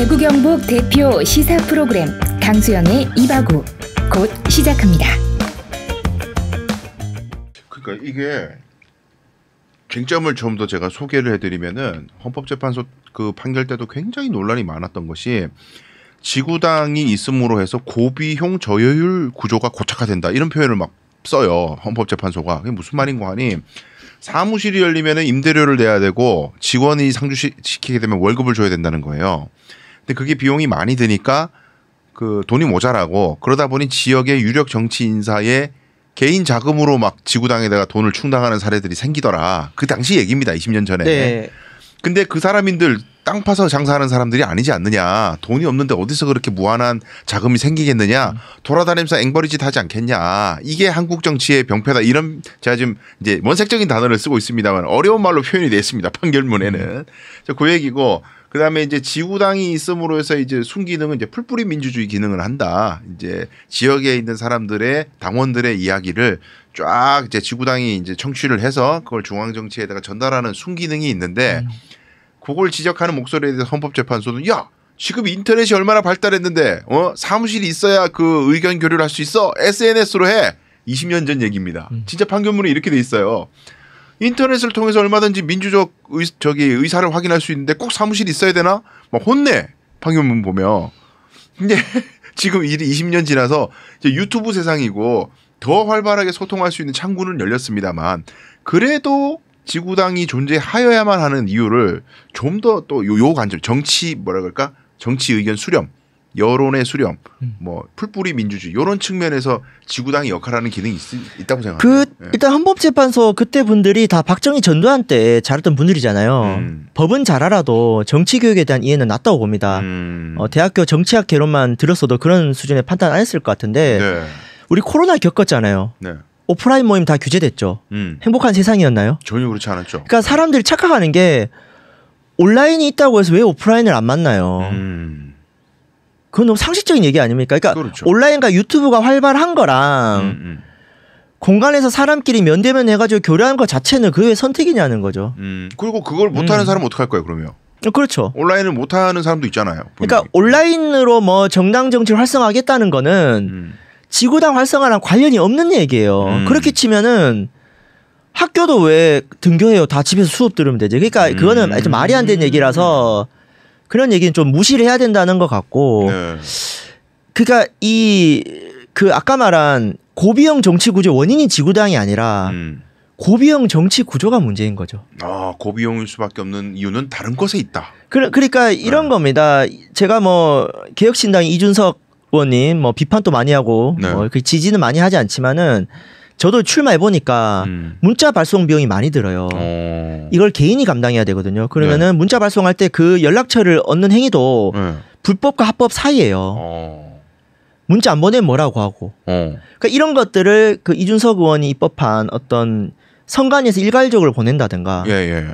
대구 경북 대표 시사 프로그램 강수영의 이바구 곧 시작합니다. 그러니까 이게 쟁점을 좀 더 제가 소개를 해드리면은 헌법재판소 그 판결 때도 굉장히 논란이 많았던 것이 지구당이 있음으로 해서 고비용 저효율 구조가 고착화된다 이런 표현을 막 써요. 헌법재판소가. 그게 무슨 말인고 하니 사무실이 열리면은 임대료를 내야 되고 직원이 상주시키게 되면 월급을 줘야 된다는 거예요. 근데 그게 비용이 많이 드니까 그 돈이 모자라고 그러다 보니 지역의 유력 정치 인사의 개인 자금으로 막 지구당에다가 돈을 충당하는 사례들이 생기더라. 그 당시 얘기입니다. 20년 전에. 네. 근데 그 사람인들 땅 파서 장사하는 사람들이 아니지 않느냐. 돈이 없는데 어디서 그렇게 무한한 자금이 생기겠느냐. 돌아다니면서 앵벌이짓 하지 않겠냐. 이게 한국 정치의 병폐다. 이런 제가 지금 이제 원색적인 단어를 쓰고 있습니다만 어려운 말로 표현이 됐습니다. 판결문에는. 그 얘기고 그다음에 이제 지구당이 있음으로 해서 이제 순기능은 이제 풀뿌리 민주주의 기능을 한다. 이제 지역에 있는 사람들의 당원들의 이야기를 쫙 이제 지구당이 이제 청취를 해서 그걸 중앙 정치에다가 전달하는 순기능이 있는데 그걸 지적하는 목소리에 대해서 헌법재판소는 야 지금 인터넷이 얼마나 발달했는데 사무실이 있어야 그 의견 교류를 할 수 있어. SNS로 해. 20년 전 얘기입니다. 진짜 판결문에 이렇게 돼 있어요. 인터넷을 통해서 얼마든지 민주적 의사를 확인할 수 있는데 꼭 사무실이 있어야 되나? 막 혼내. 판결문 보면. 근데 지금 일이 20년 지나서 이제 유튜브 세상이고 더 활발하게 소통할 수 있는 창구는 열렸습니다만 그래도 지구당이 존재하여야만 하는 이유를 좀 더 또 요 관점 정치 뭐라 그럴까? 정치 의견 수렴. 여론의 수렴, 뭐 풀뿌리 민주주의 이런 측면에서 지구당이 역할하는 기능이 있다고 생각합니다. 일단 헌법재판소 그때 분들이 다 박정희 전두환 때 잘했던 분들이잖아요. 법은 잘 알아도 정치 교육에 대한 이해는 낮다고 봅니다. 대학교 정치학 개론만 들었어도 그런 수준의 판단 안 했을 것 같은데 네. 우리 코로나 겪었잖아요. 네. 오프라인 모임 다 규제됐죠. 행복한 세상이었나요? 전혀 그렇지 않았죠. 그러니까 사람들이 착각하는 게 온라인이 있다고 해서 왜 오프라인을 안 만나요? 그건 너무 상식적인 얘기 아닙니까? 그러니까 그렇죠. 온라인과 유튜브가 활발한 거랑 공간에서 사람끼리 면대면 해가지고 교류하는 것 자체는 그게 선택이냐는 거죠. 그리고 그걸 못하는 사람은 어떡할 거예요 그러면? 그렇죠. 온라인을 못하는 사람도 있잖아요. 분명히. 그러니까 온라인으로 뭐 정당 정치를 활성화하겠다는 거는 지구당 활성화랑 관련이 없는 얘기예요. 그렇게 치면은 학교도 왜 등교해요? 다 집에서 수업 들으면 되지. 그러니까 그거는 좀 말이 안 되는 얘기라서 그런 얘기는 좀 무시를 해야 된다는 것 같고. 네. 그러니까 그 아까 말한 고비형 정치 구조 원인이 지구당이 아니라 고비형 정치 구조가 문제인 거죠. 아 고비용일 수밖에 없는 이유는 다른 것에 있다. 그러니까 이런 겁니다. 제가 뭐 개혁신당 이준석 의원님 뭐 비판도 많이 하고 네. 뭐 그 지지는 많이 하지 않지만은 저도 출마해 보니까 문자 발송 비용이 많이 들어요. 이걸 개인이 감당해야 되거든요. 그러면은 문자 발송할 때 그 연락처를 얻는 행위도 불법과 합법 사이예요. 문자 안 보내면 뭐라고 하고. 그러니까 이런 것들을 그 이준석 의원이 입법한 어떤 선관위에서 일괄적으로 보낸다든가. 예.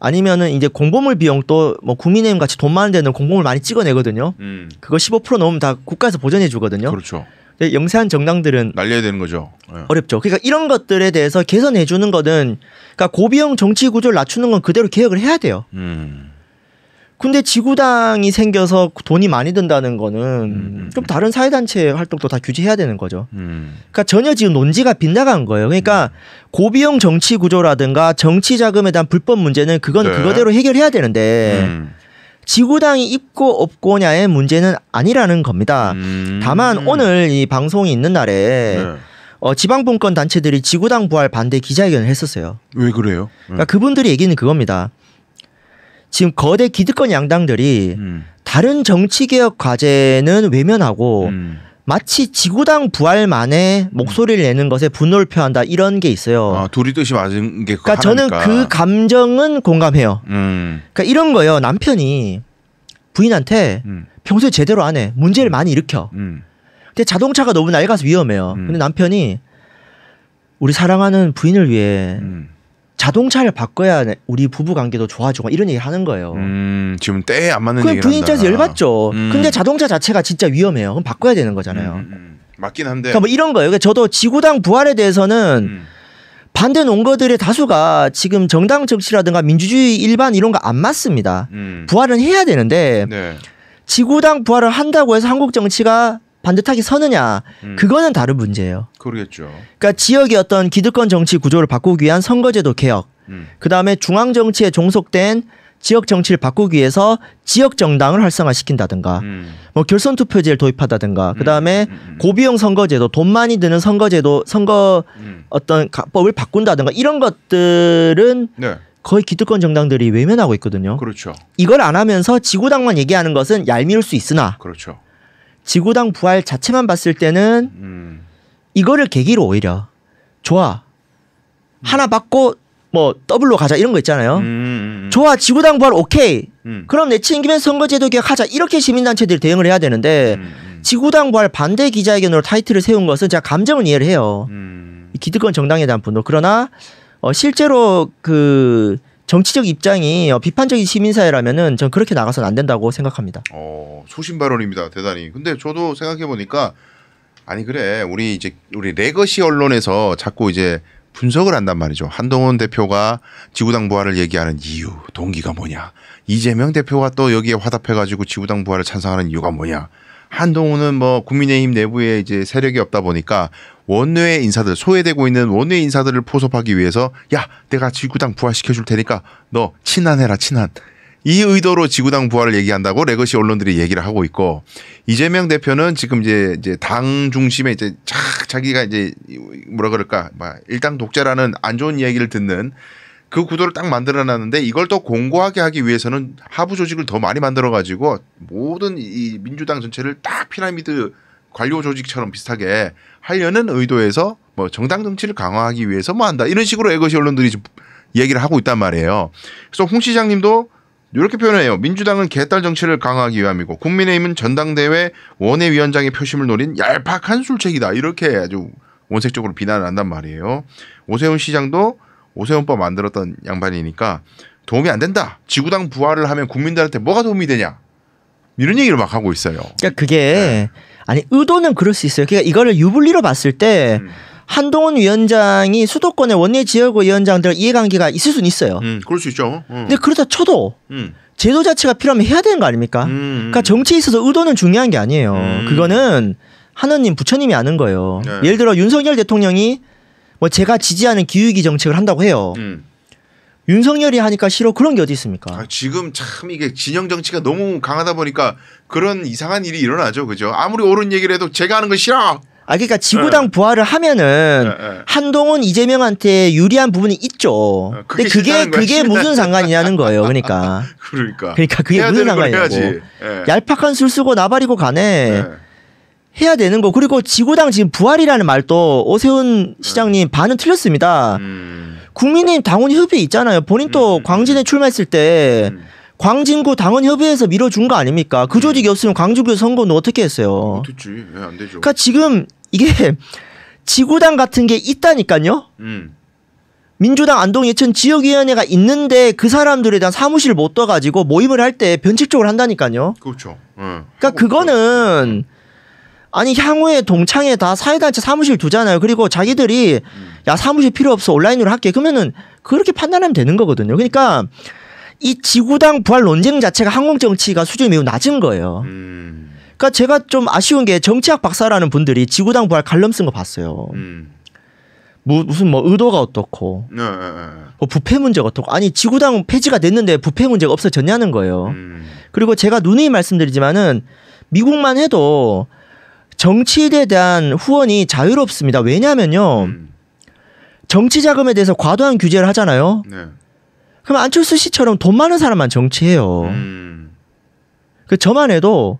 아니면은 이제 공보물 비용도 뭐 국민의힘 같이 돈 많은 데는 공보물 많이 찍어내거든요. 그거 15% 넣으면 다 국가에서 보전해 주거든요. 그렇죠. 영세한 정당들은 날려야 되는 거죠. 네. 어렵죠. 그러니까 이런 것들에 대해서 개선해 주는 거는 그러니까 고비형 정치 구조를 낮추는 건 그대로 개혁을 해야 돼요. 근데 지구당이 생겨서 돈이 많이 든다는 거는 좀 다른 사회단체 활동도 다 규제해야 되는 거죠. 그러니까 전혀 지금 논지가 빗나간 거예요. 그러니까 고비형 정치 구조라든가 정치 자금에 대한 불법 문제는 그건 네. 그거대로 해결해야 되는데 지구당이 있고 없고냐의 문제는 아니라는 겁니다. 다만 오늘 이 방송이 있는 날에 지방분권 단체들이 지구당 부활 반대 기자회견을 했었어요. 왜 그래요? 그러니까 그분들이 얘기는 그겁니다. 지금 거대 기득권 양당들이 다른 정치개혁 과제는 외면하고 마치 지구당 부활만의 목소리를 내는 것에 분노를 표한다 이런 게 있어요. 아, 둘이 뜻이 맞은 게 그러니까 저는 그 감정은 공감해요. 그러니까 이런 거예요. 남편이 부인한테 평소에 제대로 안 해. 문제를 많이 일으켜. 근데 자동차가 너무 낡아서 위험해요. 근데 남편이 우리 사랑하는 부인을 위해 자동차를 바꿔야 우리 부부 관계도 좋아지고 이런 얘기 하는 거예요. 지금 때에 안 맞는 그럼 얘기를 부인 입장에서 한다. 열받죠. 근데 자동차 자체가 진짜 위험해요. 그럼 바꿔야 되는 거잖아요. 맞긴 한데. 그러니까 뭐 이런 거예요. 그러니까 저도 지구당 부활에 대해서는 반대 논거들의 다수가 지금 정당 정치라든가 민주주의 일반 이런 거 안 맞습니다. 부활은 해야 되는데 네. 지구당 부활을 한다고 해서 한국 정치가 반듯하게 서느냐 그거는 다른 문제예요. 그러겠죠. 그러니까 지역의 어떤 기득권 정치 구조를 바꾸기 위한 선거제도 개혁, 그다음에 중앙 정치에 종속된 지역 정치를 바꾸기 위해서 지역 정당을 활성화시킨다든가, 뭐 결선 투표제를 도입하다든가, 그다음에 고비용 선거제도, 돈 많이 드는 선거제도, 선거 어떤 법을 바꾼다든가 이런 것들은 네. 거의 기득권 정당들이 외면하고 있거든요. 그렇죠. 이걸 안 하면서 지구당만 얘기하는 것은 얄미울 수 있으나, 그렇죠. 지구당 부활 자체만 봤을 때는 이거를 계기로 오히려 좋아 하나 받고 뭐 더블로 가자 이런 거 있잖아요. 좋아 지구당 부활 오케이. 그럼 내친김에 선거제도 개혁하자 이렇게 시민단체들이 대응을 해야 되는데 지구당 부활 반대 기자회견으로 타이틀을 세운 것은 제가 감정은 이해를 해요. 기득권 정당에 대한 분노. 그러나 실제로 그 정치적 입장이 비판적인 시민사회라면은 전 그렇게 나가서는 안 된다고 생각합니다. 소신 발언입니다. 대단히. 근데 저도 생각해 보니까 아니 그래 우리 레거시 언론에서 자꾸 이제 분석을 한단 말이죠. 한동훈 대표가 지구당 부활을 얘기하는 이유, 동기가 뭐냐. 이재명 대표가 또 여기에 화답해가지고 지구당 부활을 찬성하는 이유가 뭐냐. 한동훈은 뭐 국민의힘 내부에 이제 세력이 없다 보니까 원외 인사들, 소외되고 있는 원외 인사들을 포섭하기 위해서 야, 내가 지구당 부활시켜 줄 테니까 너 친한해라, 친한. 이 의도로 지구당 부활을 얘기한다고 레거시 언론들이 얘기를 하고 있고, 이재명 대표는 지금 이제 당 중심에 이제 자기가 이제 뭐라 그럴까, 일당 독재라는 안 좋은 얘기를 듣는 그 구도를 딱 만들어놨는데, 이걸 더 공고하게 하기 위해서는 하부 조직을 더 많이 만들어가지고 모든 이 민주당 전체를 딱 피라미드 관료 조직처럼 비슷하게 하려는 의도에서 뭐 정당 정치를 강화하기 위해서 뭐 한다 이런 식으로 레거시 언론들이 좀 얘기를 하고 있단 말이에요. 그래서 홍 시장님도 이렇게 표현해요. 민주당은 개딸 정치를 강화하기 위함이고 국민의힘은 전당대회 원외위원장의 표심을 노린 얄팍한 술책이다. 이렇게 아주 원색적으로 비난을 한단 말이에요. 오세훈 시장도 오세훈법 만들었던 양반이니까 도움이 안 된다. 지구당 부활을 하면 국민들한테 뭐가 도움이 되냐. 이런 얘기를 막 하고 있어요. 그러니까 그게 아니 의도는 그럴 수 있어요. 그러니까 이거를 유불리로 봤을 때 한동훈 위원장이 수도권의 원내 지역위원장들 이해관계가 있을 수는 있어요. 그럴 수 있죠. 근데 그렇다 쳐도 제도 자체가 필요하면 해야 되는 거 아닙니까? 그러니까 정치에 있어서 의도는 중요한 게 아니에요. 그거는 하느님 부처님이 아는 거예요. 네. 예를 들어 윤석열 대통령이 뭐 제가 지지하는 기후위기 정책을 한다고 해요. 윤석열이 하니까 싫어 그런 게 어디 있습니까? 지금 참 이게 진영 정치가 너무 강하다 보니까 그런 이상한 일이 일어나죠. 그죠? 아무리 옳은 얘기를 해도 제가 하는 거 싫어. 그러니까 지구당 부활을 하면은 한동훈 이재명한테 유리한 부분이 있죠. 근데 그게 무슨 상관이냐는 거예요. 그러니까 그게 무슨 상관이냐고. 얄팍한 술 쓰고 나발이고 가네. 해야 되는 거. 그리고 지구당 지금 부활이라는 말도 오세훈 시장님 반은 틀렸습니다. 국민의힘 당원협의회 있잖아요. 본인 또 광진에 출마했을 때 광진구 당원협의회에서 밀어준 거 아닙니까? 그 조직이 없으면 광진구 선거는 어떻게 했어요? 못했지. 안 되죠. 그러니까 지금 이게 지구당 같은 게 있다니까요. 민주당 안동 예천 지역위원회가 있는데 그 사람들에 대한 사무실을 못 떠가지고 모임을 할 때 변칙적으로 한다니까요. 그렇죠. 그러니까 그거는 아니 향후에 동창회 다 사회단체 사무실 두잖아요. 그리고 자기들이 야 사무실 필요 없어 온라인으로 할게. 그러면은 그렇게 판단하면 되는 거거든요. 그러니까 이 지구당 부활 논쟁 자체가 한국 정치가 수준이 매우 낮은 거예요. 그러니까 제가 좀 아쉬운 게 정치학 박사라는 분들이 지구당 부활 칼럼 쓴 거 봤어요. 무슨 뭐 의도가 어떻고 뭐 부패 문제가 어떻고 아니 지구당 폐지가 됐는데 부패 문제가 없어졌냐는 거예요. 그리고 제가 누누이 말씀드리지만은 미국만 해도 정치인에 대한 후원이 자유롭습니다. 왜냐하면요. 정치 자금에 대해서 과도한 규제를 하잖아요. 그럼 안철수 씨처럼 돈 많은 사람만 정치해요. 그 저만 해도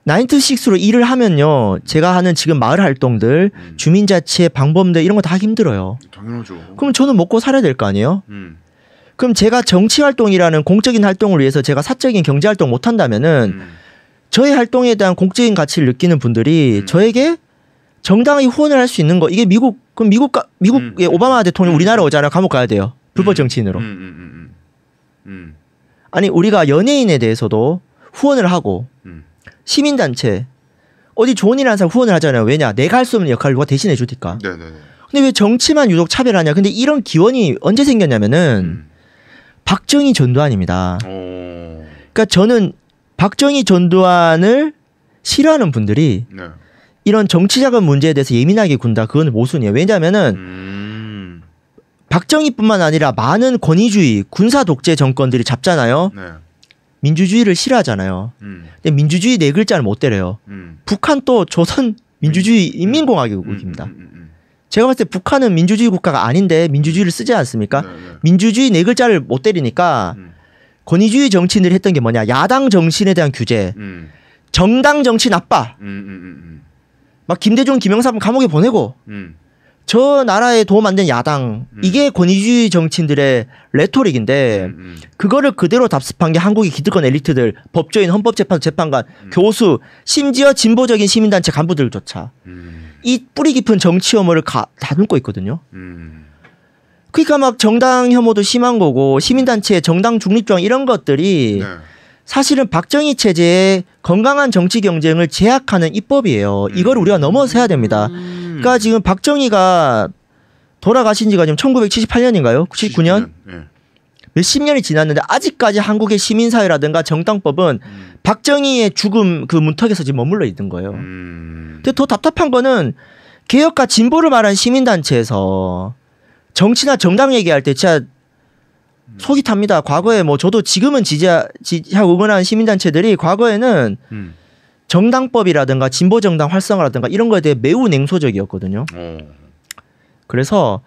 9to6로 일을 하면요. 제가 하는 지금 마을 활동들, 주민자치, 방범대 이런 거 다 힘들어요. 당연하죠. 그럼 저는 먹고 살아야 될 거 아니에요? 그럼 제가 정치 활동이라는 공적인 활동을 위해서 제가 사적인 경제 활동 못 한다면은 저의 활동에 대한 공적인 가치를 느끼는 분들이 저에게 정당하게 후원을 할 수 있는 거 이게 미국의 오바마 대통령 우리나라 오잖아요. 감옥 가야 돼요. 불법 정치인으로. 아니 우리가 연예인에 대해서도 후원을 하고 시민단체 어디 좋은 일 하는 사람 후원을 하잖아요. 왜냐 내가 할 수 없는 역할을 누가 대신해 주니까. 근데 왜 정치만 유독 차별하냐. 근데 이런 기원이 언제 생겼냐면은 박정희 전두환입니다. 그러니까 저는 박정희 전두환을 싫어하는 분들이 네. 이런 정치자금 문제에 대해서 예민하게 군다. 그건 모순이에요. 왜냐하면은 박정희뿐만 아니라 많은 권위주의, 군사 독재 정권들이 잡잖아요. 네. 민주주의를 싫어하잖아요. 근데 민주주의 네 글자를 못 때려요. 북한 또 조선 민주주의 인민공화국입니다. 제가 봤을 때 북한은 민주주의 국가가 아닌데 민주주의를 쓰지 않습니까? 네. 민주주의 네 글자를 못 때리니까 권위주의 정치인들이 했던 게 뭐냐? 야당 정신에 대한 규제. 정당 정치 나빠. 막 김대중, 김영삼 감옥에 보내고 저 나라에 도움 안 된 야당. 이게 권위주의 정치인들의 레토릭인데 그거를 그대로 답습한 게 한국의 기득권 엘리트들, 법조인, 헌법재판소 재판관, 교수, 심지어 진보적인 시민단체 간부들조차 이 뿌리 깊은 정치 혐오를 다듬고 있거든요. 그러니까 막 정당 혐오도 심한 거고 시민단체 정당 중립조항 이런 것들이 네. 사실은 박정희 체제의 건강한 정치 경쟁을 제약하는 입법이에요. 이걸 우리가 넘어서야 됩니다. 그러니까 지금 박정희가 돌아가신 지가 지금 1978년인가요? 99년? 네. 몇십 년이 지났는데 아직까지 한국의 시민사회라든가 정당법은 박정희의 죽음 그 문턱에서 지금 머물러 있는 거예요. 근데 더 답답한 거는 개혁과 진보를 말한 시민단체에서 정치나 정당 얘기할 때 진짜 속이 탑니다. 과거에 뭐 저도 지금은 지지하고 응원하는 시민단체들이 과거에는 정당법이라든가 진보정당 활성화라든가 이런 거에 대해 매우 냉소적이었거든요. 그래서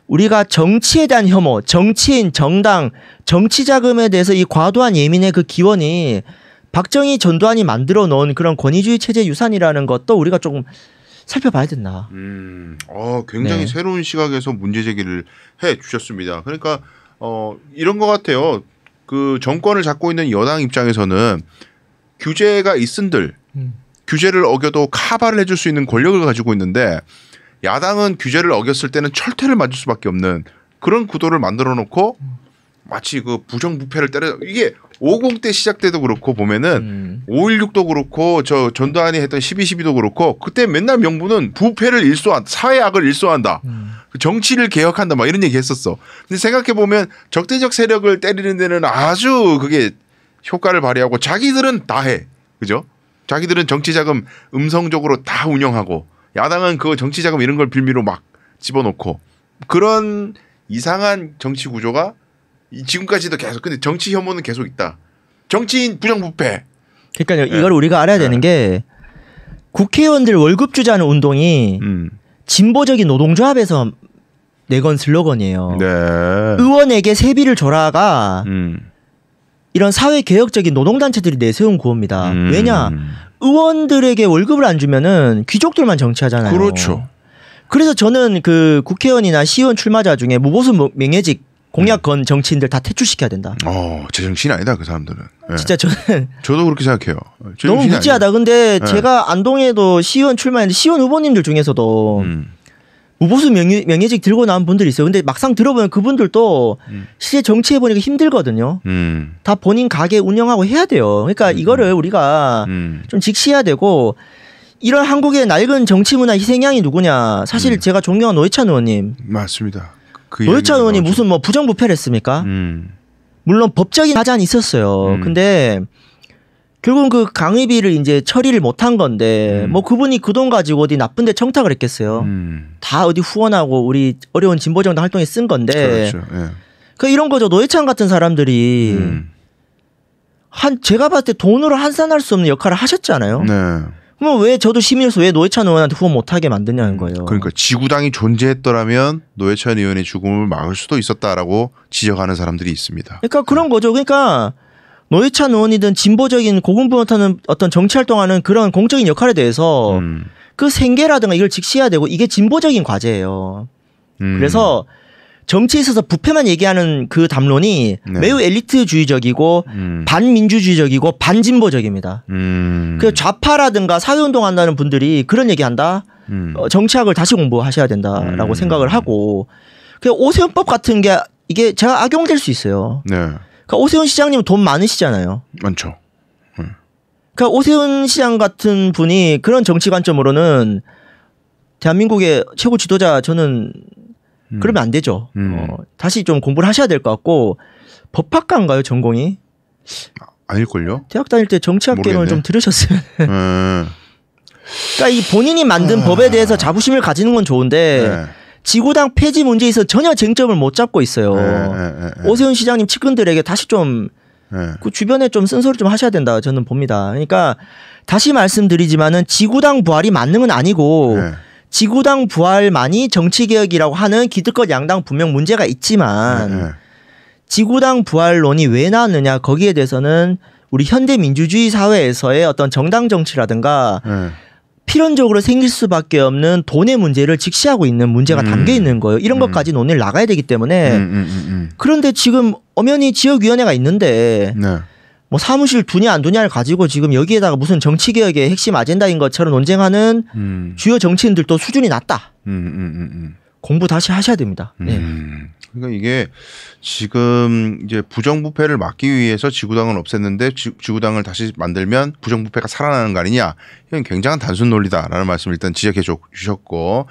우리가 정치에 대한 혐오, 정치인, 정당, 정치 자금에 대해서 이 과도한 예민의 그 기원이 박정희 전두환이 만들어 놓은 그런 권위주의 체제 유산이라는 것도 우리가 조금 살펴봐야 된다. 굉장히 네. 새로운 시각에서 문제 제기를 해 주셨습니다. 그러니까 이런 것 같아요. 그 정권을 잡고 있는 여당 입장에서는 규제가 있은들 규제를 어겨도 카바를 해줄 수 있는 권력을 가지고 있는데 야당은 규제를 어겼을 때는 철퇴를 맞을 수밖에 없는 그런 구도를 만들어 놓고 마치 그 부정부패를 때려 이게 50 때 시작 때도 그렇고 보면은 5.16도 그렇고 저 전두환이 했던 12.12도 그렇고 그때 맨날 명분은 부패를 일소한다. 사회악을 일소한다. 정치를 개혁한다. 막 이런 얘기 했었어. 근데 생각해 보면 적대적 세력을 때리는 데는 아주 그게 효과를 발휘하고 자기들은 다 해. 그죠? 자기들은 정치자금 음성적으로 다 운영하고 야당은 그 정치자금 이런 걸 빌미로 막 집어넣고 그런 이상한 정치 구조가 지금까지도 계속 근데 정치 혐오는 계속 있다. 정치인 부정부패. 그러니까요. 이걸 우리가 알아야 되는 게 국회의원들 월급 주자는 운동이 진보적인 노동조합에서 내건 슬로건이에요. 네. 의원에게 세비를 줘라가 이런 사회개혁적인 노동단체들이 내세운 구호입니다. 왜냐? 의원들에게 월급을 안 주면은 귀족들만 정치하잖아요. 그렇죠. 그래서 저는 그 국회의원이나 시의원 출마자 중에 무보수 명예직 공약 건 정치인들 다 퇴출시켜야 된다. 제정신이 아니다 그 사람들은. 네. 진짜 저도 그렇게 생각해요. 너무 무지하다. 근데 제가 안동에도 시의원 출마했는데 시의원 후보님들 중에서도 무보수 명예직 들고 나온 분들이 있어요. 근데 막상 들어보면 그분들도 실제 정치해보니까 힘들거든요. 다 본인 가게 운영하고 해야 돼요. 그러니까 이거를 우리가 좀 직시해야 되고 이런 한국의 낡은 정치문화 희생양이 누구냐. 사실 제가 존경한 노회찬 의원님. 맞습니다. 노회찬 의원이 무슨 뭐 부정부패를 했습니까? 물론 법적인 하자는 있었어요. 근데 결국은 그 강의비를 이제 처리를 못한 건데 뭐 그분이 그 돈 가지고 어디 나쁜데 청탁을 했겠어요. 다 어디 후원하고 우리 어려운 진보정당 활동에 쓴 건데. 그렇죠. 예. 그 이런 거죠. 노회찬 같은 사람들이 제가 봤을 때 돈으로 환산할 수 없는 역할을 하셨잖아요. 네. 그럼 왜 저도 시민으로서 왜 노회찬 의원한테 후원 못하게 만드냐는 거예요. 그러니까 지구당이 존재했더라면 노회찬 의원의 죽음을 막을 수도 있었다라고 지적하는 사람들이 있습니다. 그러니까 그런 거죠. 그러니까 노회찬 의원이든 진보적인 고군분투하는 어떤 정치 활동하는 그런 공적인 역할에 대해서 그 생계라든가 이걸 직시해야 되고 이게 진보적인 과제예요. 그래서 정치에 있어서 부패만 얘기하는 그 담론이 매우 엘리트주의적이고 반민주주의적이고 반진보적입니다. 그 좌파라든가 사회운동한다는 분들이 그런 얘기한다. 정치학을 다시 공부하셔야 된다라고 생각을 하고 그 오세훈법 같은 게 이게 제가 악용될 수 있어요. 네. 그러니까 오세훈 시장님 돈 많으시잖아요. 많죠. 그러니까 오세훈 시장 같은 분이 그런 정치 관점으로는 대한민국의 최고 지도자 저는 그러면 안 되죠. 다시 좀 공부를 하셔야 될 것 같고 법학과인가요 전공이? 아닐걸요? 대학 다닐 때 정치학 개론을 좀 들으셨으면. 그러니까 이 본인이 만든 법에 대해서 자부심을 가지는 건 좋은데 지구당 폐지 문제에 있어서 전혀 쟁점을 못 잡고 있어요. 오세훈 시장님 측근들에게 다시 좀 그 주변에 좀 쓴소리 좀 하셔야 된다 저는 봅니다. 그러니까 다시 말씀드리지만은 지구당 부활이 맞는 건 아니고 지구당 부활만이 정치개혁이라고 하는 기득권 양당 분명 문제가 있지만 지구당 부활론이 왜 나왔느냐 거기에 대해서는 우리 현대 민주주의 사회에서의 어떤 정당 정치라든가 필연적으로 생길 수밖에 없는 돈의 문제를 직시하고 있는 문제가 담겨 있는 거예요. 이런 것까지 논의를 나가야 되기 때문에 그런데 지금 엄연히 지역위원회가 있는데 뭐 사무실 두냐 안 두냐를 가지고 지금 여기에다가 무슨 정치개혁의 핵심 아젠다인 것처럼 논쟁하는 주요 정치인들도 수준이 낮다. 공부 다시 하셔야 됩니다. 그러니까 이게 지금 이제 부정부패를 막기 위해서 지구당을 없앴는데 지구당을 다시 만들면 부정부패가 살아나는 거 아니냐. 이건 굉장한 단순 논리다라는 말씀을 일단 지적해 주셨고.